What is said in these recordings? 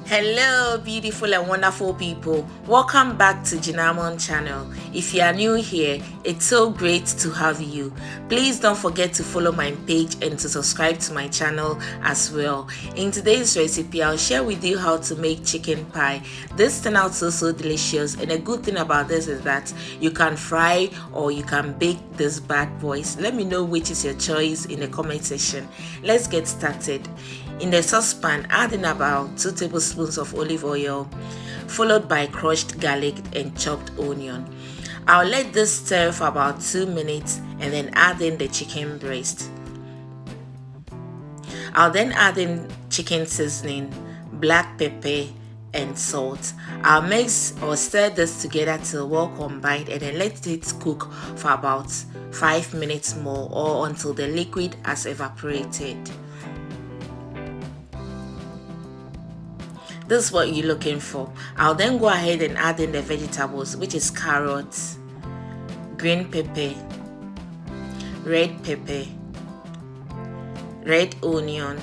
Hello beautiful and wonderful people, welcome back to Jinamon channel. If you are new here, it's so great to have you. Please don't forget to follow my page and to subscribe to my channel as well. In today's recipe, I'll share with you how to make chicken pie. This turned out so delicious, and a good thing about this is that you can fry or you can bake this bad boys. Let me know which is your choice in the comment section. Let's get started. In the saucepan, add in about 2 tablespoons of olive oil, followed by crushed garlic and chopped onion. I'll let this stir for about 2 minutes and then add in the chicken breast. I'll then add in chicken seasoning, black pepper and salt. I'll mix or stir this together till well combined and then let it cook for about 5 minutes more or until the liquid has evaporated. This is what you're looking for. I'll then go ahead and add in the vegetables, which is carrots, green pepper, red onion,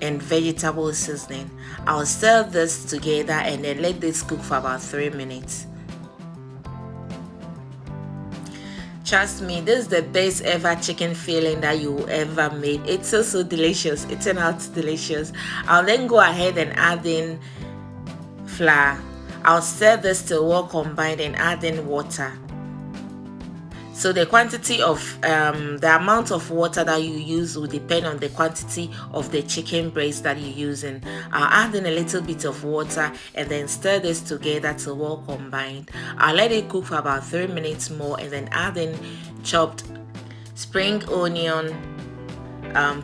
and vegetable seasoning. I'll stir this together and then let this cook for about 3 minutes. Trust me, this is the best ever chicken filling that you ever made. It's so delicious. It turned out delicious. I'll then go ahead and add in flour. I'll stir this till well combined and add in water. So the quantity of the amount of water that you use will depend on the quantity of the chicken breast that you're using. I'll add in a little bit of water and then stir this together till well combined. I'll let it cook for about 3 minutes more and then add in chopped spring onion,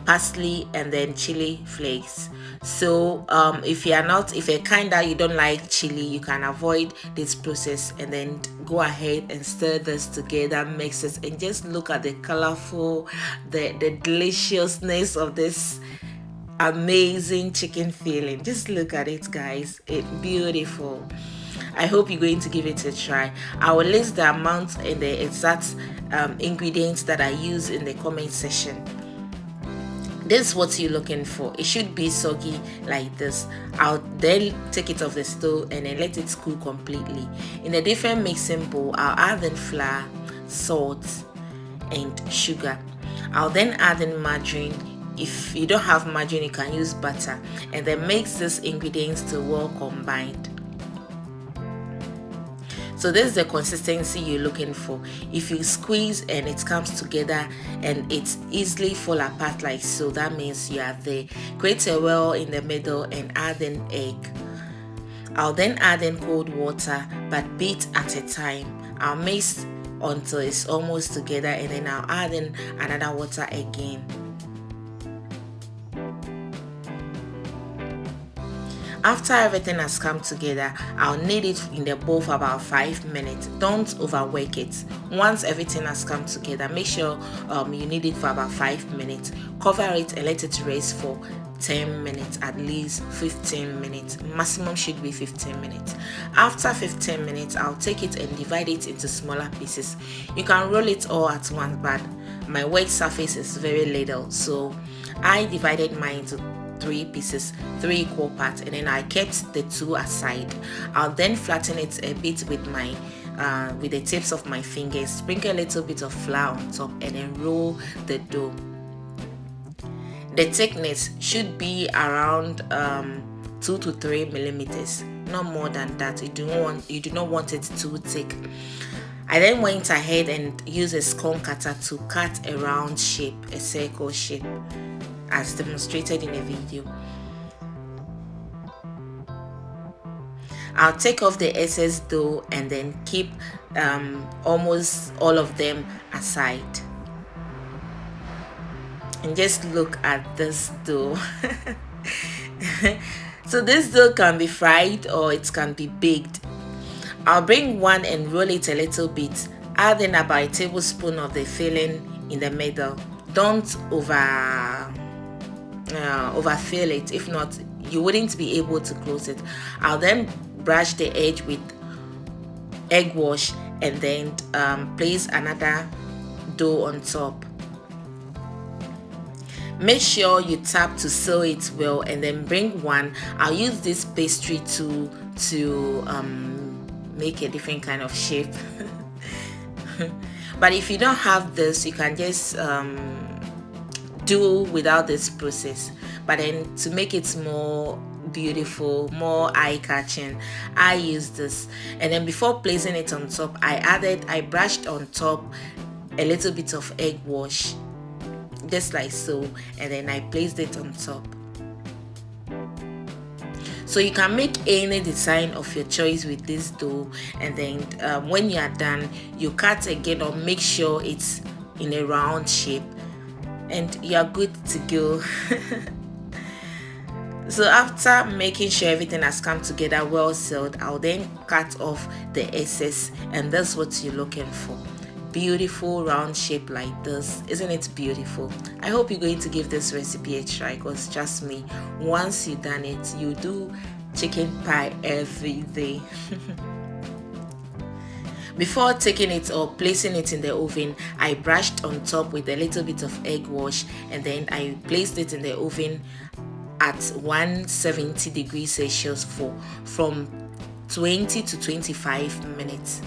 parsley, and then chili flakes. So if you're kind that you don't like chili, you can avoid this process and then go ahead and stir this together, mix it, and just look at the colorful, the deliciousness of this amazing chicken filling. Just look at it, guys. It's beautiful. I hope you're going to give it a try. I will list the amount and the exact ingredients that I use in the comment section. This is what you're looking for. It should be soggy like this. I'll then take it off the stove and then let it cool completely. In a different mixing bowl, I'll add in flour, salt, and sugar. I'll then add in margarine. If you don't have margarine, you can use butter, and then mix these ingredients till well combined. So this is the consistency you're looking for. If you squeeze and it comes together and it easily fall apart like so, that means you are there. Create a well in the middle and add in egg. I'll then add in cold water, but beat at a time. I'll mix until it's almost together and then I'll add in another water again. After everything has come together, I'll knead it in the bowl for about 5 minutes. Don't overwork it. Once everything has come together, make sure you knead it for about 5 minutes. Cover it and let it rest for 10 minutes, at least 15 minutes. Maximum should be 15 minutes. After 15 minutes, I'll take it and divide it into smaller pieces. You can roll it all at once, but my work surface is very little, so I divided mine into 3 pieces, 3 equal parts, and then I kept the 2 aside. I'll then flatten it a bit with my with the tips of my fingers, sprinkle a little bit of flour on top, and then roll the dough. The thickness should be around 2 to 3 millimeters, not more than that. You do not want it too thick. I then went ahead and used a scone cutter to cut a round shape, a circle shape, as demonstrated in the video. I'll take off the excess dough and then keep almost all of them aside. And just look at this dough. So this dough can be fried or it can be baked. I'll bring one and roll it a little bit. Add in about a tablespoon of the filling in the middle. Don't overfill it. If not, you wouldn't be able to close it. I'll then brush the edge with egg wash and then place another dough on top. Make sure you tap to seal it well, and then bring one. I'll use this pastry to make a different kind of shape. But if you don't have this, you can just do without this process. But then to make it more beautiful, more eye-catching, I use this. And then before placing it on top, I brushed on top a little bit of egg wash, just like so, and then I placed it on top. So you can make any design of your choice with this dough, and then when you are done, you cut again, or make sure it's in a round shape, and you are good to go. So after making sure everything has come together well sealed, I'll then cut off the excess, and that's what you're looking for. Beautiful round shape like this. Isn't it beautiful? I hope you're going to give this recipe a try, because trust me, once you've done it, you do chicken pie every day. Before taking it or placing it in the oven, I brushed on top with a little bit of egg wash, and then I placed it in the oven at 170 degrees Celsius for from 20 to 25 minutes.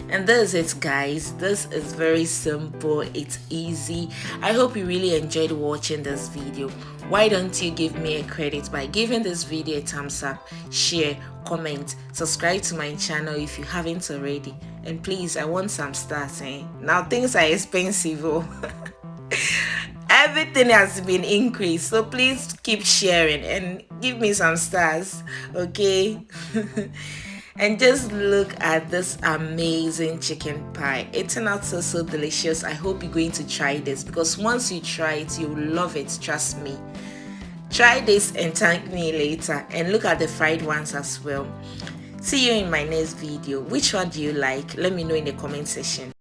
And this is it, guys. This is very simple, it's easy. I hope you really enjoyed watching this video. Why don't you give me a credit by giving this video a thumbs up, share, comment, subscribe to my channel if you haven't already, and please, I want some stars. Now things are expensive. Everything has been increased, so please keep sharing and give me some stars, okay? And just look at this amazing chicken pie. It turned out so delicious. I hope you're going to try this, because once you try it, you'll love it, trust me. Try this and thank me later, and look at the fried ones as well. See you in my next video. Which one do you like? Let me know in the comment section.